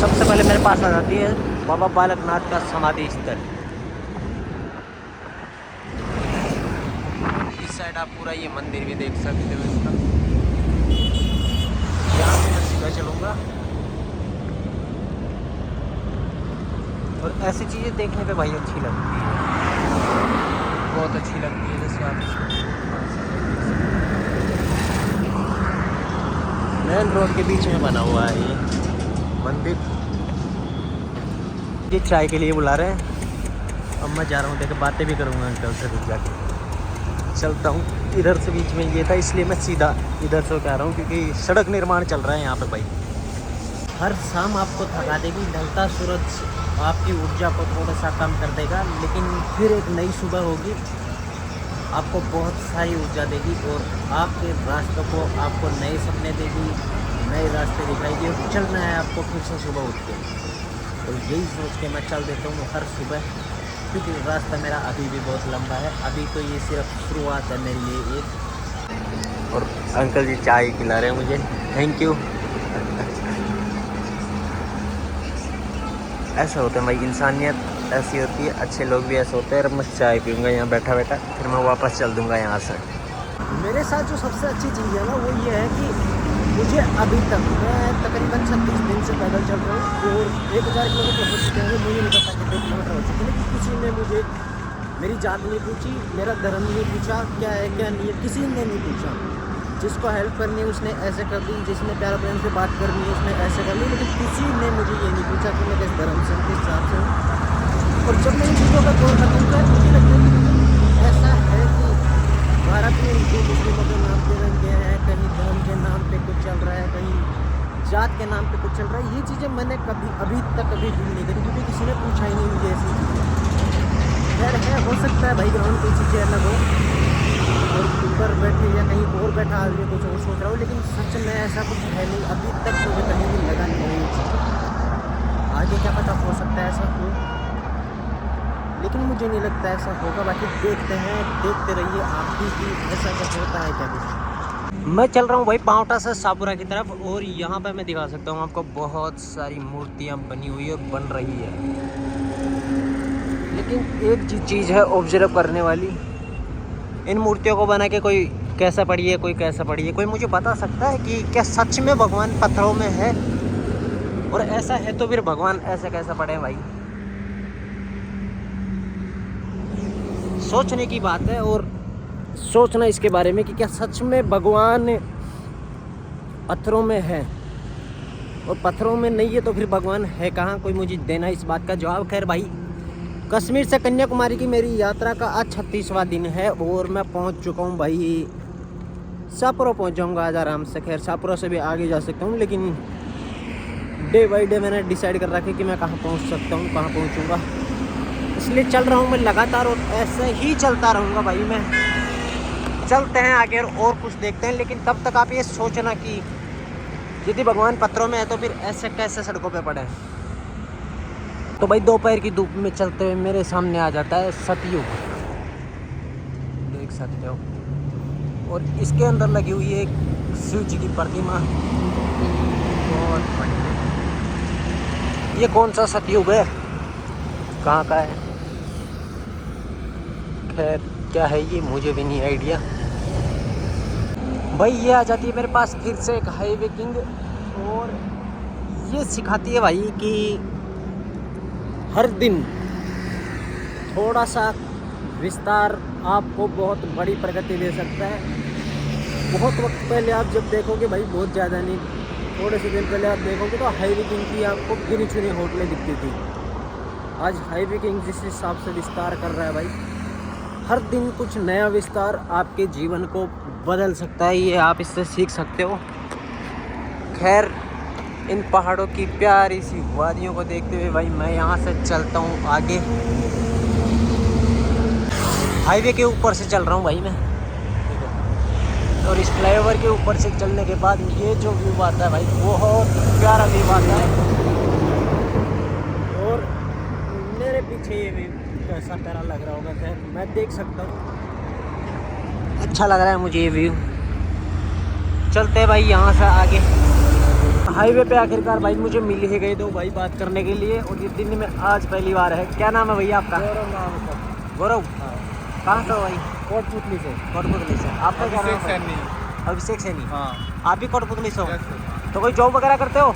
सबसे पहले मेरे पास आ जाती है बाबा बालकनाथ का समाधि स्थल। इस साइड आप पूरा ये मंदिर भी देख सकते हो इसका। यहाँ से मैं सीधा चलूँगा और ऐसी चीज़ें देखने पे भाई अच्छी लगती है, बहुत अच्छी लगती है। जैसे आप मेन रोड के बीच में बना हुआ है ये मंदिर। ये चाय के लिए बुला रहे हैं। अब मैं जा रहा हूँ, देख बातें भी करूँगा अंकल से रुक जाके। चलता हूँ, इधर से बीच में ये था इसलिए मैं सीधा इधर से कह रहा हूँ क्योंकि सड़क निर्माण चल रहा है यहाँ पे भाई। हर शाम आपको थका देगी, ढलता सूरज आपकी ऊर्जा को थोड़ा सा कम कर देगा, लेकिन फिर एक नई सुबह होगी, आपको बहुत सारी ऊर्जा देगी और आपके रास्तों को आपको नए सपने देगी, नए रास्ते दिखाएगी और चलना है आपको फिर से सुबह उठ के। तो यही सोच के मैं चल देता हूँ हर सुबह, क्योंकि रास्ता मेरा अभी भी बहुत लंबा है। अभी तो ये सिर्फ शुरुआत है मेरे लिए एक। और अंकल जी चाय खिला रहे हैं मुझे, थैंक यू। ऐसा होता है भाई, इंसानियत ऐसी होती है, अच्छे लोग भी ऐसे होते हैं। और मैं चाय पीऊँगा यहाँ बैठा बैठा, फिर मैं वापस चल दूँगा यहाँ से। मेरे साथ जो सबसे अच्छी चीज़ है ना वो ये है कि मुझे अभी तक मैं तकरीबन 36 दिन से पैदल चल रहा हूँ और 1000 किलोमीटर हो चुके हैं। मुझे नहीं पता कितने किलोमीटर हो चुके हैं, लेकिन किसी ने मुझे मेरी जात नहीं पूछी, मेरा धर्म नहीं पूछा, क्या है क्या नहीं है, किसी ने नहीं पूछा। जिसको हेल्प करनी है उसने ऐसे कर दी, जिसने प्यार प्रेम से बात करनी है उसने ऐसे कर ली, लेकिन किसी ने मुझे ये नहीं पूछा कि मैं किस धर्म से किस जात से हूँ। और जब मैं इन चीज़ों का गौर करता हूँ तो मुझे लगता है ऐसा है कि भारत में हिंदू मुस्लिमों के नाम पे रंग गए हैं, कहीं धर्म के नाम पे कुछ चल रहा है, कहीं जात के नाम पे कुछ चल रहा है। ये चीज़ें मैंने अभी तक कभी फील नहीं करी, क्योंकि किसी ने पूछा ही नहीं मुझे ऐसी चीज़ें। खैर है, हो सकता है भाई ग्राउंड की चीज़ें अलग हो और ऊपर बैठे या कहीं और बैठा आदमी कुछ और सोच रहा हो, लेकिन सच में ऐसा कुछ है नहीं। अभी तक मुझे कहीं भी लगा नहीं। आगे क्या पता, हो सकता है ऐसा हो, लेकिन मुझे नहीं लगता ऐसा होगा। बाकी देखते हैं, देखते रहिए आप भी कि ऐसा कुछ होता है क्या कुछ। मैं चल रहा हूँ भाई पावटा से सापुरा की तरफ, और यहाँ पे मैं दिखा सकता हूँ आपको बहुत सारी मूर्तियाँ बनी हुई और बन रही है। लेकिन एक चीज़ है ऑब्जर्व करने वाली, इन मूर्तियों को बना के कोई कैसा पड़ी है, कोई कैसा पड़ी है। कोई मुझे बता सकता है कि क्या सच में भगवान पत्थरों में है? और ऐसा है तो फिर भगवान ऐसे कैसे पड़े भाई? सोचने की बात है, और सोचना इसके बारे में कि क्या सच में भगवान पत्थरों में है, और पत्थरों में नहीं है तो फिर भगवान है कहाँ? कोई मुझे देना इस बात का जवाब। खैर भाई, कश्मीर से कन्याकुमारी की मेरी यात्रा का आज 36वां दिन है और मैं पहुंच चुका हूं भाई, सापुरा पहुंच जाऊंगा आज आराम से। खैर सापुरा से भी आगे जा सकता हूं, लेकिन डे बाई डे मैंने डिसाइड कर रखा है कि मैं कहां पहुंच सकता हूं, कहां पहुंचूंगा, इसलिए चल रहा हूं मैं लगातार, और ऐसे ही चलता रहूंगा भाई मैं। चलते हैं आगे और कुछ देखते हैं, लेकिन तब तक आप ये सोचना कि यदि भगवान पत्थरों में है तो फिर ऐसे कैसे सड़कों पे पड़े। तो भाई दोपहर की धूप में चलते हुए मेरे सामने आ जाता है सतयुग, देख सकते हो, और इसके अंदर लगी हुई है एक शिव जी की प्रतिमा, बहुत बड़ी। ये कौन सा सतयुग है, कहाँ का है? खैर क्या है ये मुझे भी नहीं आइडिया। भाई ये आ जाती है मेरे पास फिर से एक हाईवे किंग, और ये सिखाती है भाई कि हर दिन थोड़ा सा विस्तार आपको बहुत बड़ी प्रगति दे सकता है। बहुत वक्त पहले आप जब देखोगे भाई, बहुत ज़्यादा नहीं, थोड़े से दिन पहले आप देखोगे तो हाईवे किंग की आपको गिनी चुनी होटलें दिखती थी। आज हाईवे किंग जिस हिसाब से विस्तार कर रहा है भाई, हर दिन कुछ नया विस्तार आपके जीवन को बदल सकता है, ये आप इससे सीख सकते हो। खैर इन पहाड़ों की प्यारी सी वादियों को देखते हुए भाई मैं यहाँ से चलता हूँ आगे। हाईवे के ऊपर से चल रहा हूँ भाई मैं, और इस फ्लाईओवर के ऊपर से चलने के बाद ये जो व्यू आता है भाई, बहुत प्यारा व्यू आता है। और मेरे पीछे ये व्यू कैसा प्यारा लग रहा होगा, खैर मैं देख सकता हूँ, अच्छा लग रहा है मुझे ये व्यू। चलते हैं भाई यहाँ से आगे। हाईवे पे आखिरकार भाई मुझे मिल ही गए दो भाई बात करने के लिए, और ये दिन में आज पहली बार है। क्या नाम है भैया आपका? गौरव नाम है सर। गौरव। हाँ। कहाँ से हो भाई? कोटपुतली से। कोटपुतली से। आपका क्या नाम है? अभिषेक सैनी। हाँ। आप भी कोटपुतली से हो? तो कोई जॉब वगैरह करते हो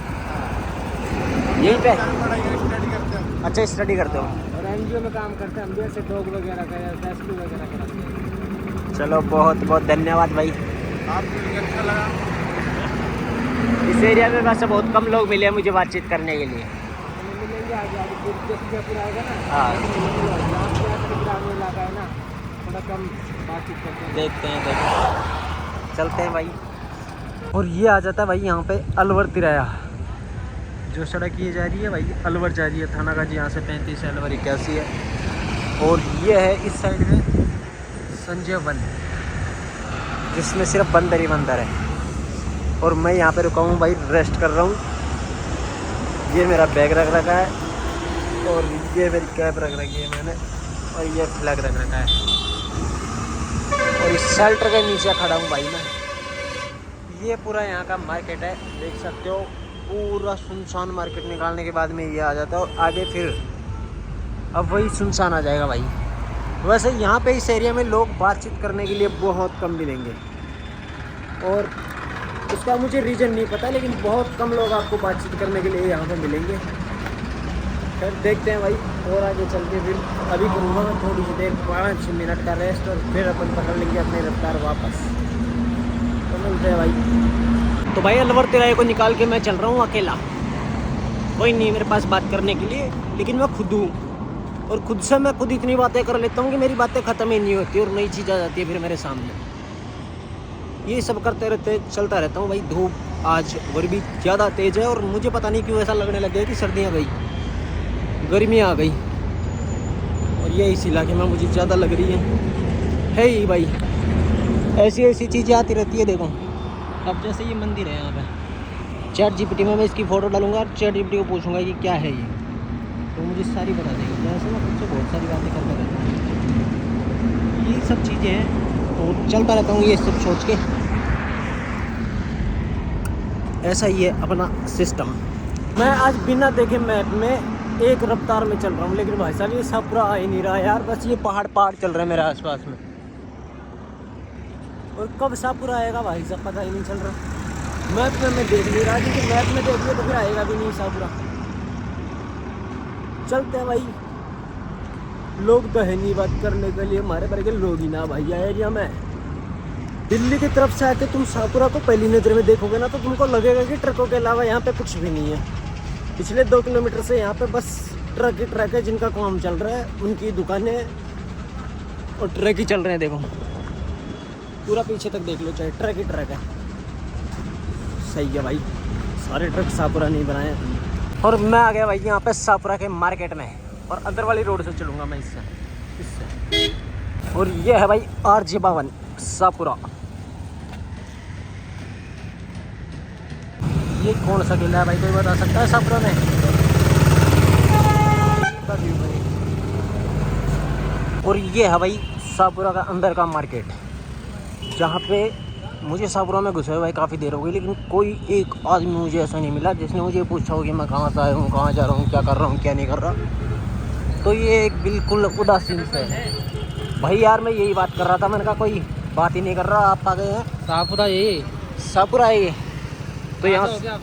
यहीं पे? स्टडी करते हैं। अच्छा, स्टडी करते हो। और एनजीओ में काम करते हैं हम भी, ऐसे डॉग वगैरह का या रेस्क्यू वगैरह कराते हैं। चलो बहुत बहुत धन्यवाद भाई। आपको भी अच्छा लगा? इस एरिया में वैसे बहुत कम लोग मिले मुझे बातचीत करने के लिए। मिलेंगे आगे आगे, जैसे जयपुर आएगा ना। हाँ। ग्रामीण इलाका है ना, थोड़ा कम बातचीत करते हैं। देखते हैं चलते हैं भाई। और ये आ जाता है भाई यहाँ पे अलवर तिराया। जो सड़क ये जा रही है भाई अलवर जा रही है, थानागाजी यहाँ से 35 है, अलवर 81 है। और ये है इस साइड में संजय वन, जिसमें सिर्फ बंदर ही बंदर है। और मैं यहाँ पे रुका हूँ भाई, रेस्ट कर रहा हूँ। ये मेरा बैग रख रखा है, और ये मेरी कैप रख रखी है मैंने, और ये फ्लैग रख रखा है। और इस शेल्टर के नीचे खड़ा हूँ भाई मैं। ये पूरा यहाँ का मार्केट है, देख सकते हो। पूरा सुनसान मार्केट निकालने के बाद में ये आ जाता है, और आगे फिर अब वही सुनसान आ जाएगा भाई। वैसे यहाँ पे इस एरिया में लोग बातचीत करने के लिए बहुत कम मिलेंगे, और उसका मुझे रीज़न नहीं पता, लेकिन बहुत कम लोग आपको बातचीत करने के लिए यहाँ पे मिलेंगे। फिर देखते हैं भाई, और आगे चल के फिर अभी करूँगा थोड़ी सी देर 5 मिनट का रेस्ट, और फिर अपन पकड़ लेंगे अपनी रफ्तार वापस। तो मिलते हैं भाई। तो भाई अलवर तिराहे को निकाल के मैं चल रहा हूँ अकेला। कोई नहीं मेरे पास बात करने के लिए, लेकिन मैं खुद हूँ, और खुद से मैं खुद इतनी बातें कर लेता हूँ कि मेरी बातें ख़त्म ही नहीं होती, और नई चीज़ आ जाती है फिर मेरे सामने। ये सब करते रहते चलता रहता हूँ भाई। धूप आज और भी ज़्यादा तेज़ है, और मुझे पता नहीं क्यों ऐसा लगने लग गया कि सर्दियाँ गई, गर्मी आ गई, और ये इस इलाके में मुझे ज़्यादा लग रही है ही भाई। ऐसी ऐसी चीज़ें आती रहती है। देखो अब जैसे ये मंदिर है यहाँ पे, चैट जीपीटी में मैं इसकी फ़ोटो डालूंगा, और चैट जीपीटी को पूछूंगा कि क्या है ये, तो मुझे सारी बता देगी। जैसे मैं खुद से बहुत सारी बातें करता रहता हूँ, ये सब चीज़ें हैं, तो चलता रहता हूँ ये सब सोच के। ऐसा ही है अपना सिस्टम। मैं आज बिना देखे मैप में एक रफ्तार में चल रहा हूँ, लेकिन भाई साहब ये सब पूरा आ ही नहीं रहा यार। बस ये पहाड़ चल रहे हैं मेरे आसपास में, और कब शाहपुरा आएगा भाई साहब पता ही नहीं चल रहा। मैप में मैं देख नहीं रहा, क्योंकि मैप में देखिए तो फिर आएगा भी नहीं शाहपुरा। चलते हैं भाई, लोग तो है नहीं बात करने के लिए, हमारे भर के लोग ही ना भाई एरिया में। दिल्ली की तरफ से आके तुम शाहपुरा को पहली नज़र में देखोगे ना, तो तुमको लगेगा कि ट्रकों के अलावा यहाँ पे कुछ भी नहीं है। पिछले 2 किलोमीटर से यहाँ पे बस ट्रक ही ट्रक है, जिनका काम चल रहा है, उनकी दुकानें और ट्रक ही चल रहे हैं। देखो पूरा पीछे तक देख लो, चाहे ट्रक ही ट्रक है। सही है भाई, सारे ट्रक शाहपुरा नहीं बनाए। और मैं आ गया भाई यहाँ पे शाहपुरा के मार्केट में, और अंदर वाली रोड से चलूँगा मैं इससे। और ये है भाई RJ भवन शाहपुरा। ये कौन सा किला है भाई, कोई बता सकता है शाहपुरा में? और ये है भाई शाहपुरा का अंदर का मार्केट, जहाँ पे मुझे शाहपुरा में घुसे हुए काफ़ी देर हो गई, लेकिन कोई एक आदमी मुझे ऐसा नहीं मिला जिसने मुझे पूछा हो कि मैं कहाँ से आया हूँ, कहाँ जा रहा हूँ, क्या कर रहा हूँ, क्या नहीं कर रहा। तो ये एक बिल्कुल उदासीन से है भाई। यार मैं यही बात कर रहा था, मैंने कहा कोई बात ही नहीं कर रहा, आप आ गए हैं। शाहपुरा ये शाहपुरा है ये, तो यहाँ हो गया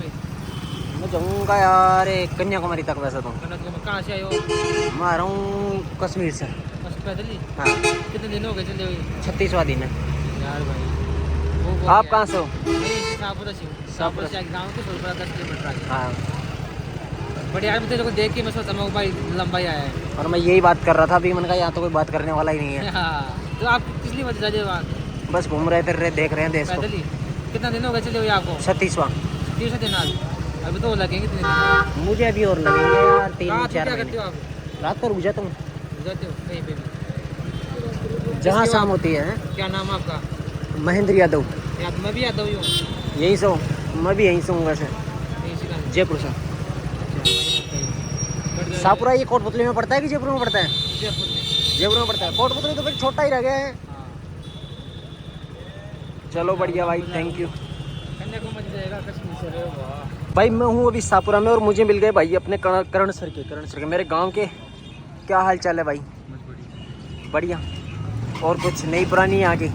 मैं जाऊँगा यार कन्याकुमारी तक। वैसे तो कहाँ से आए हो? मैं आ रहा हूँ कश्मीर से। बस पैदल ही? हाँ। कितने दिन हो गए चले हुए? 36वां दिन है यार भाई आप कहाँ से हो? शाहपुरा से हूँ। शाहपुरा से गाँव के 10 किलोमीटर आगे। हाँ। बट यार मुझे देख के मैं सोचा मैं भाई लंबा ही आया है, और मैं यही बात कर रहा था अभी, मैंने कहा यहाँ तो कोई बात करने वाला ही नहीं है। हाँ। तो आप किस लिए वजह से बात? बस घूम रहे थे, देख रहे हैं देश को। पैदल ही? कितना दिन हो गए चले हुए आपको? 36वां। 30 दिन आज? अभी तो लगेंगे कितने दिन? मुझे अभी और लगेंगे यार 3-4 क्या करते महीने। हो आप? रात को रुक जाता हूँ जाते हो कहीं पे भी? जहाँ शाम होती है। क्या नाम है आपका? महेंद्र यादव। याद मैं भी यादव ही हूँ। यहीं से हूँ, मैं भी यहीं से हूँ वैसे, जयपुर से। शाहपुरा ये कोटपुतली में पड़ता है कि जयपुर में पड़ता है? जयपुर में पड़ता है। कोटपुतली तो फिर छोटा ही रह गया है। चलो बढ़िया भाई, थैंक यू। कन्याकुमारी जाएगा कश्मीर से। भाई मैं हूँ अभी शाहपुरा में और मुझे मिल गए भाई अपने करण सर के मेरे गांव के। क्या हाल चाल है भाई? बढ़िया। और कुछ नई पुरानी यहाँ की?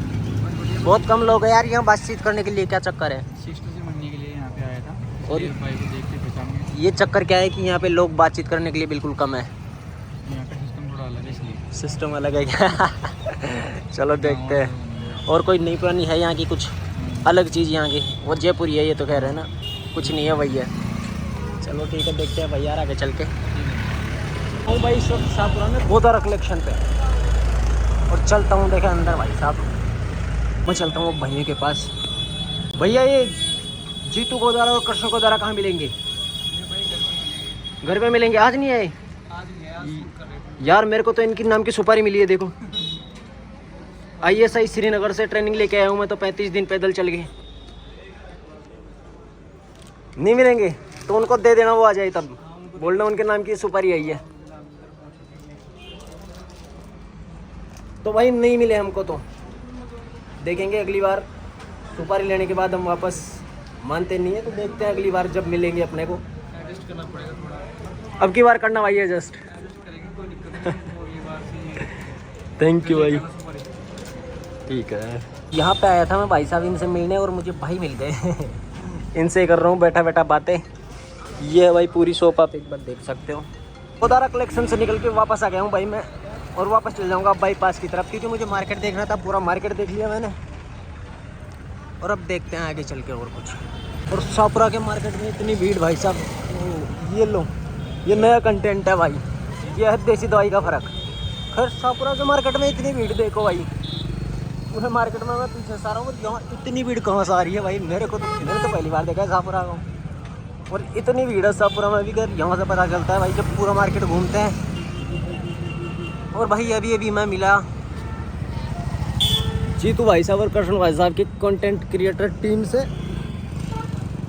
बहुत कम लोग हैं यार यहाँ बातचीत करने के लिए, क्या चक्कर है? सिस्टर से मिलने के लिए यहाँ पे आया था और भाई को देख के पहचान गए। ये चक्कर क्या है कि यहाँ पे लोग बातचीत करने के लिए बिल्कुल कम है। यहाँ का सिस्टम थोड़ा अलग है इसलिए। सिस्टम अलग है क्या? चलो देखते हैं। और कोई नई पुरानी है यहाँ की कुछ अलग चीज़ यहाँ की? वो जयपुरी है ये तो कह रहे हैं ना, कुछ नहीं है वही है। चलो ठीक है, देखते हैं भाई यार आगे चल के। और भाई इस वक्त शाहपुरा में गोदारा कलेक्शन पे और चलता हूँ देखा अंदर भाई साहब। मैं चलता हूँ भैया के पास। भैया ये जीतू गोदारा और कृष्ण गोदारा कहाँ मिलेंगे? घर पे मिलेंगे। आज नहीं आए यार? मेरे को तो इनकी नाम की सुपारी मिली है देखो। ISI श्रीनगर से ट्रेनिंग लेके आया हूँ मैं तो, 35 दिन पैदल चल गए। नहीं मिलेंगे तो उनको दे देना, वो आ जाए तब बोलना उनके नाम की सुपारी आई है। तो भाई नहीं मिले हमको तो देखेंगे अगली बार। सुपारी लेने के बाद हम वापस मानते नहीं है तो देखते हैं अगली बार जब मिलेंगे अपने को। एडजस्ट करना पड़ेगा थोड़ा। अब की बार करना भाई एडजस्ट। एडजस्ट करेंगे, कोई दिक्कत नहीं। ये बार से थैंक यू भाई। ठीक है। यहाँ पे आया था मैं भाई साहब इनसे मिलने और मुझे भाई मिल गए। इनसे कर रहा हूँ बैठा बैठा बातें। ये है भाई पूरी शॉप, आप एक बार देख सकते हो। गोदारा कलेक्शन से निकल के वापस आ गया हूँ भाई मैं, और वापस चल जाऊँगा बाईपास की तरफ क्योंकि मुझे मार्केट देखना था। पूरा मार्केट देख लिया मैंने और अब देखते हैं आगे चल के और कुछ। और शाहपुरा के मार्केट में इतनी भीड़ भाई साहब। ये लो, ये नया कंटेंट है भाई, ये है देसी दवाई का फ़र्क। खैर शाहपुरा के मार्केट में इतनी भीड़ देखो भाई, पूरे मार्केट में मैं पीछे से आ रहा हूँ। यहाँ इतनी भीड़ कहाँ से आ रही है भाई? मैंने तो पहली बार देखा है शाहपुरा को, और इतनी भीड़ है शाहपुरा में भी। कर यहाँ से पता चलता है भाई जब पूरा मार्केट घूमते हैं। और भाई अभी मैं मिला जीतू भाई साहब और कृष्ण भाई साहब की कंटेंट क्रिएटर टीम से।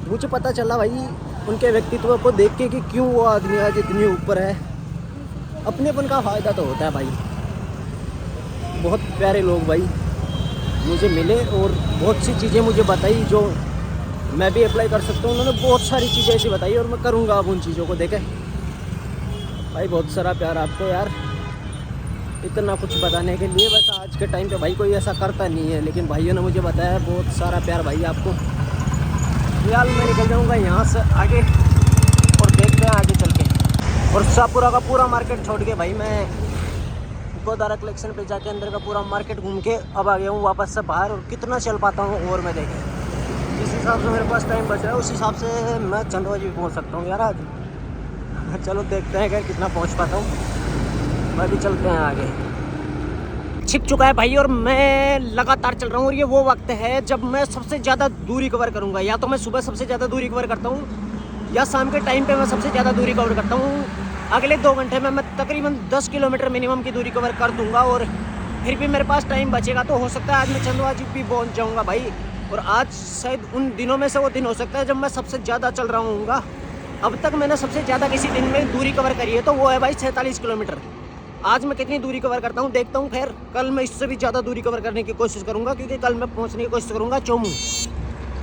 मुझे पता चला भाई उनके व्यक्तित्व को देख के कि क्यों वो आदमी आज इतनी ऊपर है। अपनेपन का फ़ायदा तो होता है भाई। बहुत प्यारे लोग भाई मुझे मिले और बहुत सी चीज़ें मुझे बताई जो मैं भी अप्लाई कर सकता हूँ। उन्होंने बहुत सारी चीज़ें ऐसी बताई और मैं करूँगा अब उन चीज़ों को देखे। भाई बहुत सारा प्यार आपको यार, इतना कुछ बताने के लिए। वैसे आज के टाइम पे भाई कोई ऐसा करता नहीं है, लेकिन भाइयों ने मुझे बताया बहुत सारा प्यार भाई आपको। फिलहाल मैं निकल जाऊँगा यहाँ से आगे और देखते हैं आगे चल के। और शाहपुरा का पूरा मार्केट छोड़ के भाई मैं गोदारा कलेक्शन पे जाके अंदर का पूरा मार्केट घूम के अब आ गया हूँ वापस से बाहर। और कितना चल पाता हूँ और मैं देखें, जिस हिसाब से मेरे पास टाइम बच रहा है उस हिसाब से मैं चंदवाजी भी पहुँच सकता हूँ यार आज। चलो देखते हैं क्या कितना पहुँच पाता हूँ। मैं भी चलते हैं आगे। छिप चुका है भाई और मैं लगातार चल रहा हूँ। और ये वो वक्त है जब मैं सबसे ज़्यादा दूरी कवर करूँगा। या तो मैं सुबह सबसे ज़्यादा दूरी कवर करता हूँ या शाम के टाइम पे मैं सबसे ज़्यादा दूरी कवर करता हूँ। अगले 2 घंटे में मैं तकरीबन 10 किलोमीटर मिनिमम की दूरी कवर कर दूँगा। और फिर भी मेरे पास टाइम बचेगा तो हो सकता है आज मैं चंदवाजी भी पहुँच जाऊँगा भाई। और आज शायद उन दिनों में से वो दिन हो सकता है जब मैं सबसे ज़्यादा चल रहा हूँगा। अब तक मैंने सबसे ज़्यादा किसी दिन में दूरी कवर करी है तो वो है भाई 46 किलोमीटर। आज मैं कितनी दूरी कवर करता हूँ देखता हूँ। फिर कल मैं इससे भी ज़्यादा दूरी कवर करने की कोशिश करूँगा क्योंकि कल मैं पहुँचने की कोशिश करूँगा चोमू।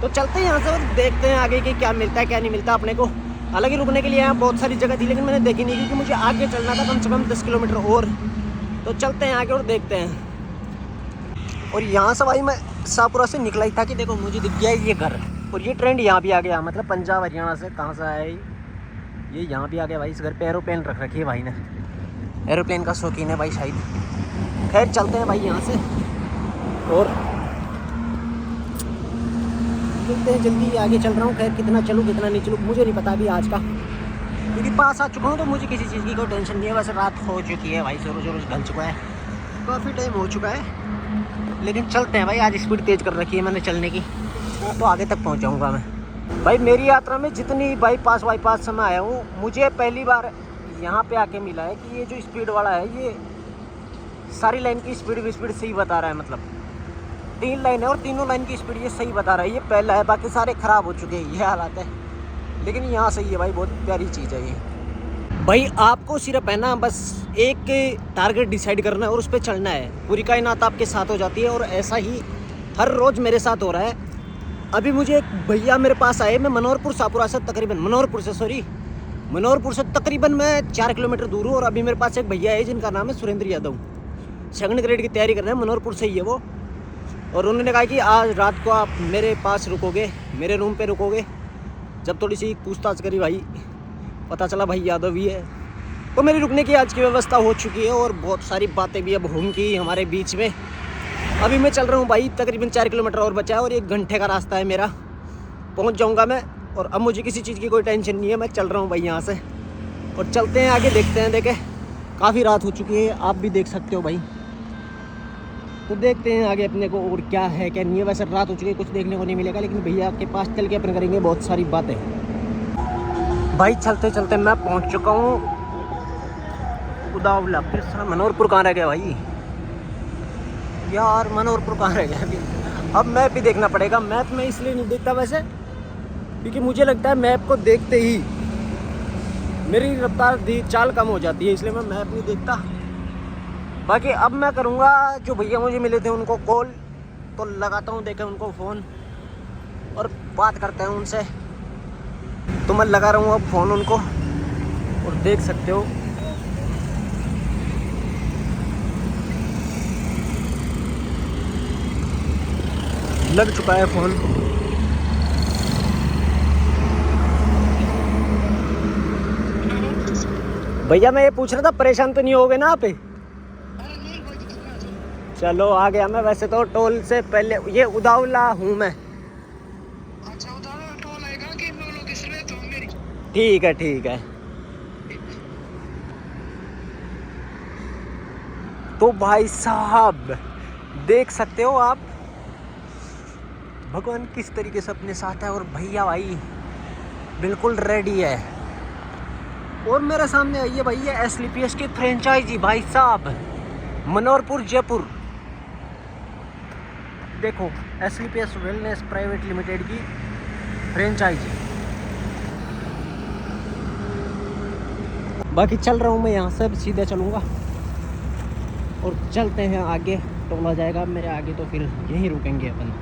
तो चलते हैं यहाँ से और देखते हैं आगे कि क्या मिलता है क्या नहीं मिलता अपने को। हालांकि रुकने के लिए यहाँ बहुत सारी जगह थी लेकिन मैंने देखी नहीं क्योंकि मुझे आगे चलना था कम से कम 10 किलोमीटर और। तो चलते हैं आगे और देखते हैं। और यहाँ से भाई मैं शाहपुरा से निकला ही था कि देखो मुझे दिख गया ये घर और ये ट्रेंड यहाँ भी आ गया। मतलब पंजाब हरियाणा से कहाँ से आया ये यहाँ भी आ गया भाई। इस घर पे एरोप्लेन रख रखी है भाई ने, एरोप्लेन का शौकीन है भाई शायद। खैर चलते हैं भाई यहाँ से और देखते हैं। जल्दी आगे चल रहा हूँ। खैर कितना चलूँ कितना नहीं चलूँ मुझे नहीं पता अभी आज का, क्योंकि पास आ चुका हूँ तो मुझे किसी चीज़ की कोई टेंशन नहीं है। वैसे रात हो चुकी है भाई, जोरों ढल चुका है, काफ़ी टाइम हो चुका है। लेकिन चलते हैं भाई, आज स्पीड तेज़ कर रखी है मैंने चलने की, तो आगे तक पहुँच जाऊँगा मैं भाई। मेरी यात्रा में जितनी बाईपास से मैं आया हूँ, मुझे पहली बार यहाँ पे आके मिला है कि ये जो स्पीड वाला है ये सारी लाइन की स्पीड सही बता रहा है। मतलब 3 लाइन है और तीनों लाइन की स्पीड ये सही बता रहा है। ये पहला है, बाकी सारे ख़राब हो चुके हैं, ये हालात है। लेकिन यहाँ सही है भाई, बहुत प्यारी चीज़ है ये भाई। आपको सिर्फ है ना बस एक टारगेट डिसाइड करना है और उस पर चलना है, पूरी कायनात आपके साथ हो जाती है। और ऐसा ही हर रोज़ मेरे साथ हो रहा है। अभी मुझे एक भैया मेरे पास आए, मैं मनोहरपुर शाहपुरा से तकरीबन मनोहरपुर से तकरीबन मैं 4 किलोमीटर दूर हूँ। और अभी मेरे पास एक भैया है जिनका नाम है सुरेंद्र यादव, 2nd ग्रेड की तैयारी कर रहे हैं, मनोहरपुर से ही है वो। और उन्होंने कहा कि आज रात को आप मेरे पास रुकोगे, मेरे रूम पे रुकोगे। जब थोड़ी सी पूछताछ करी भाई, पता चला भाई यादव ही है, तो मेरी रुकने की आज की व्यवस्था हो चुकी है। और बहुत सारी बातें भी अब होंगी हमारे बीच में। अभी मैं चल रहा हूँ भाई, तकरीबन 4 किलोमीटर और बचा है और 1 घंटे का रास्ता है मेरा, पहुँच जाऊँगा मैं। और अब मुझे किसी चीज़ की कोई टेंशन नहीं है, मैं चल रहा हूँ भाई यहाँ से। और चलते हैं आगे, देखते हैं। देखे काफ़ी रात हो चुकी है, आप भी देख सकते हो भाई। तो देखते हैं आगे अपने को और क्या है क्या नहीं है। वैसे रात हो चुकी है, कुछ देखने को नहीं मिलेगा, लेकिन भैया के पास चल के अपन करेंगे बहुत सारी बातें। भाई चलते चलते मैं पहुंच चुका हूँ उदावला। फिर सारा मनोहरपुर कहाँ रह गया भाई यार, मनोहरपुर कहाँ रह गया अभी। अब मैप भी देखना पड़ेगा। मैप में इसलिए नहीं देखता वैसे, क्योंकि मुझे लगता है मैप को देखते ही मेरी रफ्तार चाल कम हो जाती है, इसलिए मैं मैप नहीं देखता। बाकी अब मैं करूँगा, जो भैया मुझे मिले थे उनको कॉल तो लगाता हूँ, देखें उनको फ़ोन और बात करते हैं उनसे। तो मैं लगा रहा हूँ अब फ़ोन उनको, और देख सकते हो लग चुका है फ़ोन। भैया मैं ये पूछ रहा था, परेशान तो नहीं हो गए ना आप? चलो आ गया मैं। वैसे तो टोल से पहले ये उदावला हूँ मैं। अच्छा, उदावला टोल आएगा कि लोग इसलिए तो मेरी। ठीक है ठीक है। तो भाई साहब देख सकते हो आप, भगवान किस तरीके से अपने साथ है। और भैया भाई बिल्कुल रेडी है। और मेरे सामने आइए भाई, ये SLPS की फ्रेंचाइजी भाई साहब, मनोहरपुर जयपुर। देखो SLPS वेलनेस प्राइवेट लिमिटेड की फ्रेंचाइजी। बाकी चल रहा हूँ मैं यहाँ से, सीधे चलूँगा और चलते हैं आगे। टोला जाएगा मेरे आगे, तो फिर यहीं रुकेंगे अपन।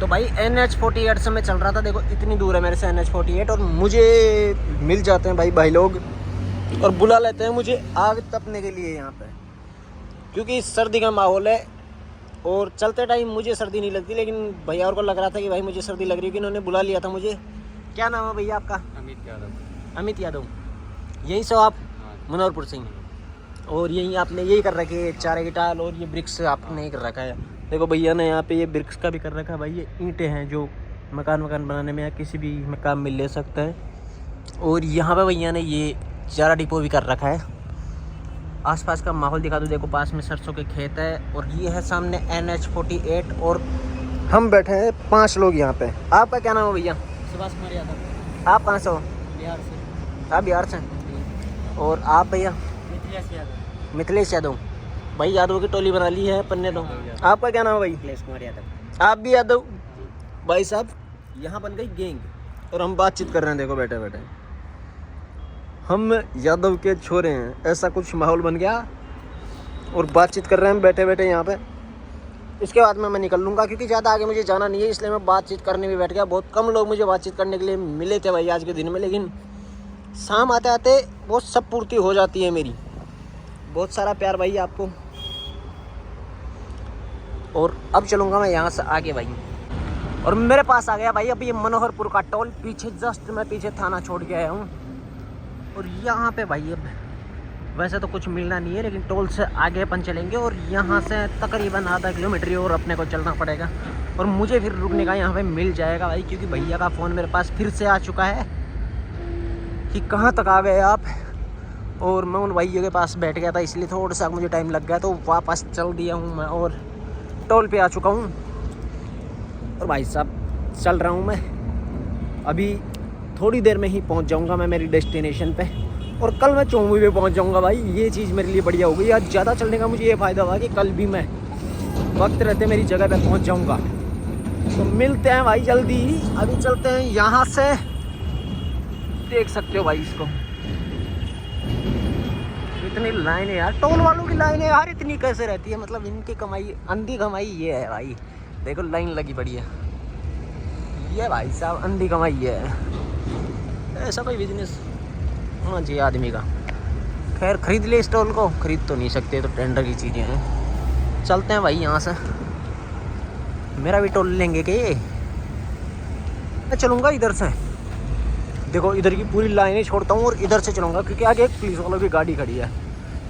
तो भाई NH48 से मैं चल रहा था, देखो इतनी दूर है मेरे से NH48। और मुझे मिल जाते हैं भाई लोग और बुला लेते हैं मुझे आग तपने के लिए यहाँ पे, क्योंकि सर्दी का माहौल है। और चलते टाइम मुझे सर्दी नहीं लगती, लेकिन भैया और को लग रहा था कि भाई मुझे सर्दी लग रही है, कि इन्होंने बुला लिया था मुझे। क्या नाम है भैया आपका? अमित यादव। यहीं से आप? मनोहरपुर से ही। और यहीं आपने यही कर रखी है, चारे की टाल और ये ब्रिक्स आपने ही कर रखा है। देखो भैया ने यहाँ पे ये ब्रिक्स का भी कर रखा है भाई। ये ईंटें हैं जो मकान बनाने में या किसी भी काम में ले सकते हैं। और यहाँ पे भैया ने ये चारा डिपो भी कर रखा है। आसपास का माहौल दिखा दो, देखो पास में सरसों के खेत है। और ये है सामने NH48 और हम बैठे हैं 5 लोग यहाँ पे। आपका क्या नाम है भैया? सुभाष कुमार यादव। आप कहाँ से हो? बिहार से। आप बिहार से? और आप भैया? मिथिलेश यादव। भाई यादव की टोली बना ली है पन्ने। तो आपका क्या नाम है भाई? मिथिलेश कुमार यादव। आप भी यादव? भाई साहब यहाँ बन गई गैंग और हम बातचीत कर रहे हैं। देखो बैठे बैठे हम यादव के छोरे हैं, ऐसा कुछ माहौल बन गया और बातचीत कर रहे हैं बैठे बैठे यहाँ पे। इसके बाद मैं निकल लूँगा, क्योंकि ज़्यादा आगे मुझे जाना नहीं है, इसलिए मैं बातचीत करने भी बैठ गया। बहुत कम लोग मुझे बातचीत करने के लिए मिले थे भाई आज के दिन में, लेकिन शाम आते आते वो सब पूर्ति हो जाती है मेरी। बहुत सारा प्यार भाई आपको। और अब चलूँगा मैं यहाँ से आगे भाई। और मेरे पास आ गया भाई अब ये मनोहरपुर का टोल। पीछे जस्ट मैं पीछे थाना छोड़ के आया हूँ। और यहाँ पे भाई अब वैसे तो कुछ मिलना नहीं है, लेकिन टोल से आगे अपन चलेंगे। और यहाँ से तकरीबन आधा किलोमीटर और अपने को चलना पड़ेगा। और मुझे फिर रुकने का यहाँ पे मिल जाएगा भाई, क्योंकि भैया का फ़ोन मेरे पास फिर से आ चुका है कि कहाँ तक आ गए आप। और मैं उन भैया के पास बैठ गया था, इसलिए थोड़ा सा मुझे टाइम लग गया, तो वापस चल दिया हूँ मैं और टोल पे आ चुका हूँ। और भाई साहब चल रहा हूँ मैं, अभी थोड़ी देर में ही पहुँच जाऊँगा मैं मेरी डेस्टिनेशन पे। और कल मैं चौंबी पे पहुँच जाऊँगा भाई। ये चीज़ मेरे लिए बढ़िया हो गई। आज ज़्यादा चलने का मुझे ये फ़ायदा हुआ कि कल भी मैं वक्त रहते मेरी जगह पे पहुँच जाऊँगा। तो मिलते हैं भाई जल्दी ही। अभी चलते हैं यहाँ से, देख सकते हो भाई इसको, इतनी लाइनें यार, टोल वालों की लाइनें यार इतनी कैसे रहती है। मतलब इनकी कमाई, अंधी कमाई ये है भाई। देखो लाइन लगी पड़ी है। ये भाई साहब अंधी कमाई है, ऐसा कोई बिजनेस होना चाहिए आदमी का। खैर खरीद ले स्टॉल को, खरीद तो नहीं सकते, तो टेंडर की चीज़ें हैं। चलते हैं भाई यहाँ से, मेरा भी टोल लेंगे कि मैं चलूँगा इधर से। देखो इधर की पूरी लाइनें छोड़ता हूँ और इधर से चलूँगा, क्योंकि आगे एक पुलिस वालों की गाड़ी खड़ी है,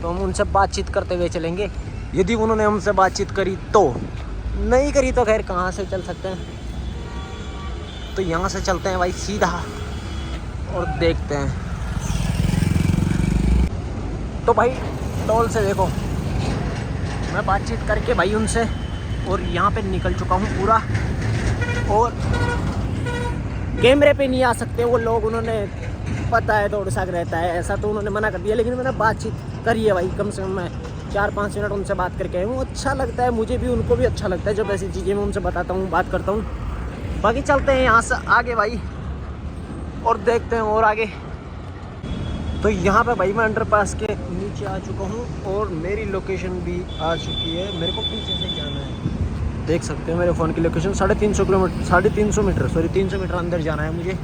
तो हम उनसे बातचीत करते हुए चलेंगे। यदि उन्होंने हमसे बातचीत करी तो, नहीं करी तो खैर कहाँ से चल सकते हैं। तो यहाँ से चलते हैं भाई सीधा और देखते हैं। तो भाई टोल से देखो, मैं बातचीत करके भाई उनसे, और यहाँ पे निकल चुका हूँ पूरा। और कैमरे पे नहीं आ सकते वो लोग, उन्होंने पता है दौड़ साग रहता है ऐसा, तो उन्होंने मना कर दिया। लेकिन मैंने बातचीत करी है भाई, कम से कम मैं 4-5 मिनट उनसे बात करके आया हूँ। अच्छा लगता है मुझे भी, उनको भी अच्छा लगता है जब ऐसी चीज़ें मैं उनसे बताता हूँ, बात करता हूँ। बाकी चलते हैं यहाँ से आगे भाई और देखते हैं और आगे। तो यहाँ पे भाई मैं अंडरपास के नीचे आ चुका हूँ और मेरी लोकेशन भी आ चुकी है। मेरे को पीछे से जाना है, देख सकते हो मेरे फ़ोन की लोकेशन 350 मीटर अंदर जाना है मुझे।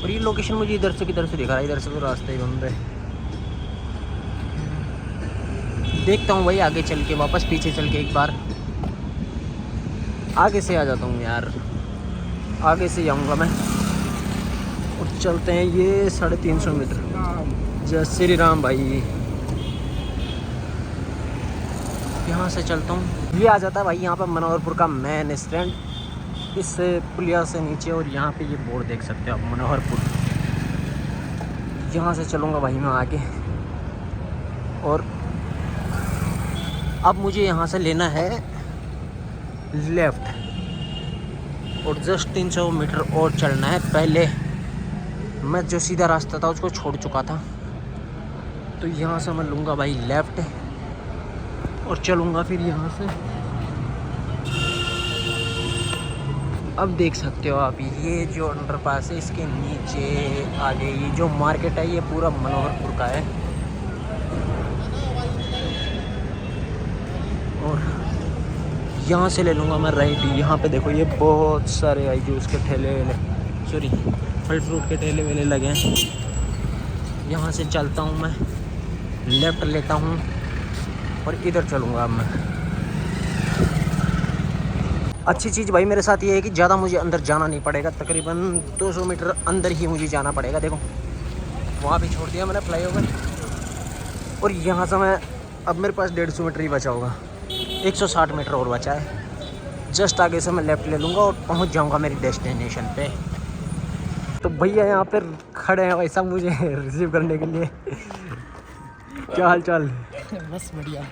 और ये लोकेशन मुझे इधर से किधर से दिखा रहा है, इधर से तो रास्ते ही बंद है। देखता हूँ भाई आगे चल के, वापस पीछे चल के एक बार आगे से आ जाता हूँ यार, आगे से जाऊँगा मैं। और चलते हैं ये 350 मीटर। जय श्री राम भाई, यहाँ से चलता हूँ। ये आ जाता है भाई यहाँ पर मनोहरपुर का मेन स्टैंड, इस पुलिया से नीचे। और यहाँ पे ये बोर्ड देख सकते हो आप, मनोहरपुर। यहाँ से चलूँगा भाई मैं आगे। और अब मुझे यहाँ से लेना है लेफ़्ट, और जस्ट 300 मीटर और चलना है। पहले मैं जो सीधा रास्ता था उसको छोड़ चुका था, तो यहाँ से मैं लूँगा भाई लेफ़्ट और चलूँगा फिर यहाँ से। अब देख सकते हो आप, ये जो अंडरपास है इसके नीचे आगे ये जो मार्केट है, ये पूरा मनोहरपुर का है। और यहाँ से ले लूँगा मैं राइट। यहाँ पे देखो ये बहुत सारे आई जूस के ठेले वेले, सॉरी फल फ्रूट के ठेले वेले लगे हैं। यहाँ से चलता हूँ मैं, लेफ़्ट लेता हूँ और इधर चलूँगा अब मैं। अच्छी चीज़ भाई मेरे साथ ये है कि ज़्यादा मुझे अंदर जाना नहीं पड़ेगा, तकरीबन 200 मीटर अंदर ही मुझे जाना पड़ेगा। देखो वहाँ भी छोड़ दिया मैंने फ्लाईओवर, और यहाँ से मैं अब मेरे पास 150 मीटर ही बचा होगा, 160 मीटर और बचा है। जस्ट आगे से मैं लेफ़्ट ले लूँगा और पहुँच जाऊँगा मेरी डेस्टिनेशन पे। तो भैया यहाँ पर खड़े हैं वैसा मुझे रिसीव करने के लिए। क्या हाल चाल? बस बढ़िया।